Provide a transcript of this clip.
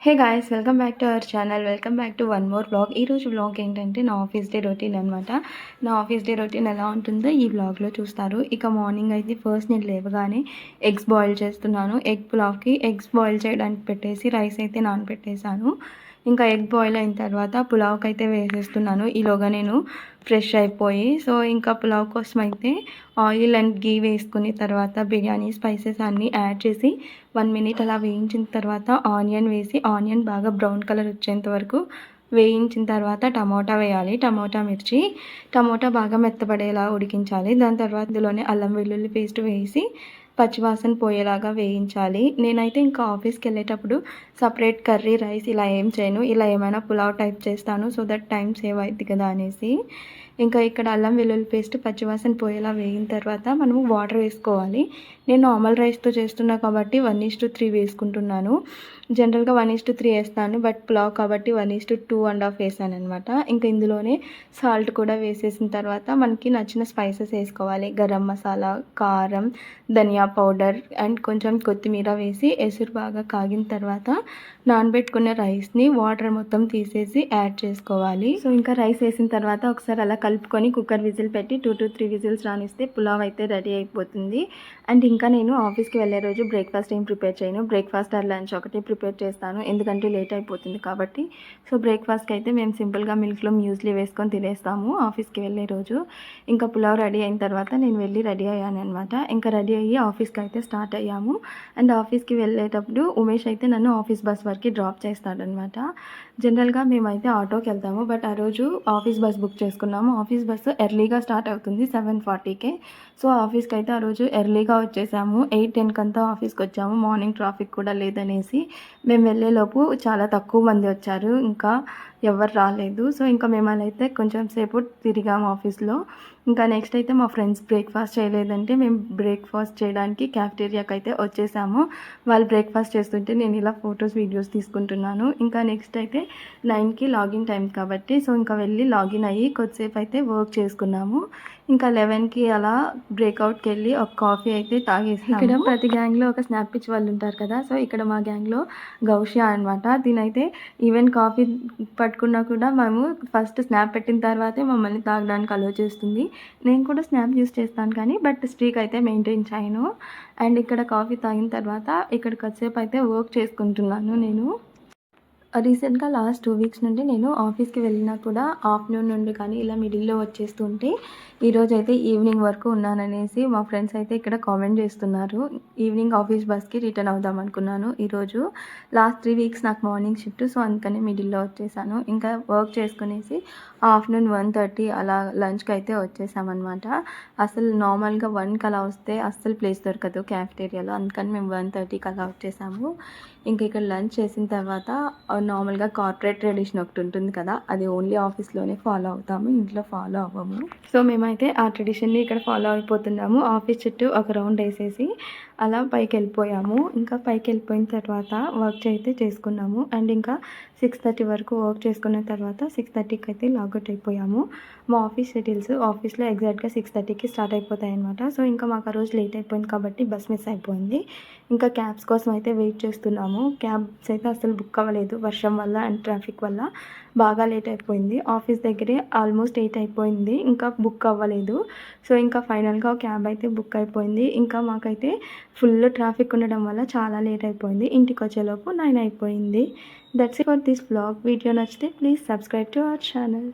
Hey guys! Welcome back to our channel. Welcome back to one more vlog. ఈరోజు vlog ఏంటంటే నా office day routine అనమాట. నా office day routine ఎలా ఉంటుందో ఈ వ్లాగ్లో చూస్తారు. ఇక మార్నింగ్ అయితే ఫస్ట్ నేను లేవగానే ఎగ్స్ బాయిల్ చేస్తున్నాను. ఎగ్ పులావ్కి ఎగ్స్ బాయిల్ చేయడానికి పెట్టేసి రైస్ అయితే నానబెట్టేశాను. ఇంకా ఎగ్ బాయిల్ అయిన తర్వాత పులావ్కి అయితే వేసేస్తున్నాను. ఈలోగా నేను ఫ్రెష్ అయిపోయి ఇంకా పులావ్ కోసం అయితే ఆయిల్ అండ్ గీ వేసుకుని తర్వాత బిర్యానీ స్పైసెస్ అన్నీ యాడ్ చేసి 1 మినిట్ అలా వేయించిన తర్వాత ఆనియన్ వేసి ఆనియన్ బాగా బ్రౌన్ కలర్ వచ్చేంత వరకు వేయించిన తర్వాత టమోటా వేయాలి. టమోటా బాగా మెత్తబడేలా ఉడికించాలి. దాని తర్వాత ఇందులోనే అల్లం వెల్లుల్లి పేస్ట్ వేసి పచ్చివాసన పోయేలాగా వేయించాలి. నేనైతే ఇంకా ఆఫీస్కి వెళ్ళేటప్పుడు సపరేట్ కర్రీ రైస్ ఇలా ఏం చేయను. ఇలా ఏమైనా పులావ్ టైప్ చేస్తాను. సో దట్ టైం సేవ్ అవుతుంది కదా అనేసి. ఇంకా ఇక్కడ అల్లం వెల్లుల్లి పేస్ట్ పచ్చివాసన పోయేలా వేయిన తర్వాత మనము వాటర్ వేసుకోవాలి. నేను నార్మల్ రైస్తో చేస్తున్నా కాబట్టి 1:3 వేసుకుంటున్నాను. జనరల్గా 1:3 వేస్తాను. బట్ పులావ్ కాబట్టి 1:2.5 వేసాను అనమాట. ఇంకా ఇందులోనే సాల్ట్ కూడా వేసేసిన తర్వాత మనకి నచ్చిన స్పైసెస్ వేసుకోవాలి. గరం మసాలా, కారం, ధనియా పౌడర్ అండ్ కొంచెం కొత్తిమీర వేసి ఎసురు బాగా కాగిన తర్వాత నానబెట్టుకున్న రైస్ని వాటర్ మొత్తం తీసేసి యాడ్ చేసుకోవాలి. సో ఇంకా రైస్ వేసిన తర్వాత ఒకసారి అలా కలుపుకొని కుక్కర్ విజిల్ పెట్టి 2 to 3 విజిల్స్ రానిస్తే పులావ్ అయితే రెడీ అయిపోతుంది. అండ్ ఇంకా నేను ఆఫీస్కి వెళ్ళే రోజు బ్రేక్ఫాస్ట్ ఏం ప్రిపేర్ చేయను. బ్రేక్ఫాస్ట్ ఆర్ లంచ్ ఒకటి ప్రిపేర్ చేస్తాను, ఎందుకంటే లేట్ అయిపోతుంది కాబట్టి. సో బ్రేక్ఫాస్ట్కి అయితే మేము సింపుల్గా మిల్క్లో మ్యూస్లీ వేసుకొని తినేస్తాము ఆఫీస్కి వెళ్ళే రోజు. ఇంకా పులావ్ రెడీ అయిన తర్వాత నేను వెళ్ళి రెడీ అయ్యాను అనమాట. ఇంకా రెడీ అయ్యి ఆఫీస్కి అయితే స్టార్ట్ అయ్యాము. అండ్ ఆఫీస్కి వెళ్ళేటప్పుడు ఉమేష్ అయితే నన్ను ఆఫీస్ బస్ వరకు డ్రాప్ చేస్తాడనమాట. జనరల్గా మేమైతే ఆటోకి వెళ్తాము, బట్ ఆ రోజు ఆఫీస్ బస్ బుక్ చేసుకున్నాము. ఆఫీస్ బస్సు ఎర్లీగా స్టార్ట్ అవుతుంది 7:40కే. సో ఆఫీస్కి అయితే ఆ రోజు ఎర్లీగా వచ్చేసాము. 8:10 అంతా ఆఫీస్కి వచ్చాము. మార్నింగ్ ట్రాఫిక్ కూడా లేదనేసి. మేము వెళ్ళేలోపు చాలా తక్కువ మంది వచ్చారు, ఇంకా ఎవరు రాలేదు. సో ఇంకా మేమైతే కొంచెం సేపు తిరిగాము ఆఫీస్లో. ఇంకా నెక్స్ట్ అయితే మా ఫ్రెండ్స్ బ్రేక్ఫాస్ట్ చేయలేదంటే మేము బ్రేక్ఫాస్ట్ చేయడానికి క్యాఫ్టేరియాకి అయితే వచ్చేసాము. వాళ్ళు బ్రేక్ఫాస్ట్ చేస్తుంటే నేను ఇలా ఫొటోస్ వీడియోస్ తీసుకుంటున్నాను. ఇంకా నెక్స్ట్ అయితే 9కి లాగిన్ టైం కాబట్టి సో ఇంకా వెళ్ళి లాగిన్ అయ్యి కొద్దిసేపు అయితే వర్క్ చేసుకున్నాము. ఇంకా 11కి అలా బ్రేక్అవుట్కి వెళ్ళి ఒక కాఫీ అయితే తాగేసాము. ఇక్కడ ప్రతి గ్యాంగ్లో ఒక స్నాప్ పిచ్ వాళ్ళు ఉంటారు కదా. సో ఇక్కడ మా గ్యాంగ్లో గౌషియా అనమాట. దీనైతే ఈవెన్ కాఫీ పట్టుకున్నా కూడా మేము ఫస్ట్ స్నాప్ పెట్టిన తర్వాతే మమ్మల్ని తాగడానికి అలో చేస్తుంది. నేను కూడా స్నాప్ యూస్ చేస్తాను కానీ బట్ స్ట్రీక్ అయితే మెయింటైన్ చేయను. అండ్ ఇక్కడ కాఫీ తాగిన తర్వాత ఇక్కడ కొద్దిసేపు అయితే వర్క్ చేసుకుంటున్నాను నేను. రీసెంట్గా లాస్ట్ 2 వీక్స్ నుండి నేను ఆఫీస్కి వెళ్ళినా కూడా ఆఫ్టర్నూన్ నుండి కానీ ఇలా మిడిల్లో వచ్చేస్తుంటే ఈరోజు అయితే ఈవినింగ్ వరకు ఉన్నాననేసి మా ఫ్రెండ్స్ అయితే ఇక్కడ కామెంట్ చేస్తున్నారు. ఈవినింగ్ ఆఫీస్ బస్కి రిటర్న్ అవుదాం అనుకున్నాను ఈరోజు. లాస్ట్ 3 వీక్స్ నాకు మార్నింగ్ షిఫ్ట్, సో అందుకని మిడిల్లో వచ్చేసాను. ఇంకా వర్క్ చేసుకునేసి ఆఫ్టర్నూన్ 1:30 అలా లంచ్కి అయితే వచ్చేసామన్నమాట. అసలు నార్మల్గా 1కి అలా వస్తే అస్సలు ప్లేస్ దొరకదు క్యాఫ్టేరియాలో, అందుకని మేము 1:30కి అలా వచ్చేసాము. ఇంకా ఇక్కడ లంచ్ చేసిన తర్వాత నార్మల్గా కార్పొరేట్ ట్రెడిషన్ ఒకటి ఉంటుంది కదా, అది ఓన్లీ ఆఫీస్లోనే ఫాలో అవుతాము, ఇంట్లో ఫాలో అవ్వము. సో మేమైతే ఆ ట్రెడిషన్ని ఇక్కడ ఫాలో అయిపోతున్నాము. ఆఫీస్ చుట్టూ ఒక రౌండ్ వేసేసి అలా పైకి వెళ్ళిపోయాము. ఇంకా పైకి వెళ్ళిపోయిన తర్వాత వర్క్ అయితే చేసుకున్నాము. అండ్ ఇంకా 6:30 వరకు వర్క్ చేసుకున్న తర్వాత 6:30కి అయితే లాగౌట్ అయిపోయాము. మా ఆఫీస్ షెడ్యూల్స్ ఆఫీస్లో ఎగ్జాక్ట్గా 6:30కి స్టార్ట్ అయిపోతాయి అనమాట. సో ఇంకా మాకు ఆ రోజు లేట్ అయిపోయింది కాబట్టి బస్ మిస్ అయిపోయింది. ఇంకా క్యాబ్స్ కోసం అయితే వెయిట్ చేస్తున్నాము. క్యాబ్స్ అయితే అసలు బుక్ అవ్వలేదు వర్షం వల్ల అండ్ ట్రాఫిక్ వల్ల. బాగా లేట్ అయిపోయింది. ఆఫీస్ దగ్గరే ఆల్మోస్ట్ 8 అయిపోయింది, ఇంకా బుక్ అవ్వలేదు. సో ఇంకా ఫైనల్గా క్యాబ్ అయితే బుక్ అయిపోయింది. ఇంకా మాకైతే ఫుల్ ట్రాఫిక్ ఉండడం వల్ల చాలా లేట్ అయిపోయింది. ఇంటికి వచ్చేలోపు 9 అయిపోయింది. That's it for this vlog. Video నచ్చితే please subscribe to our channel.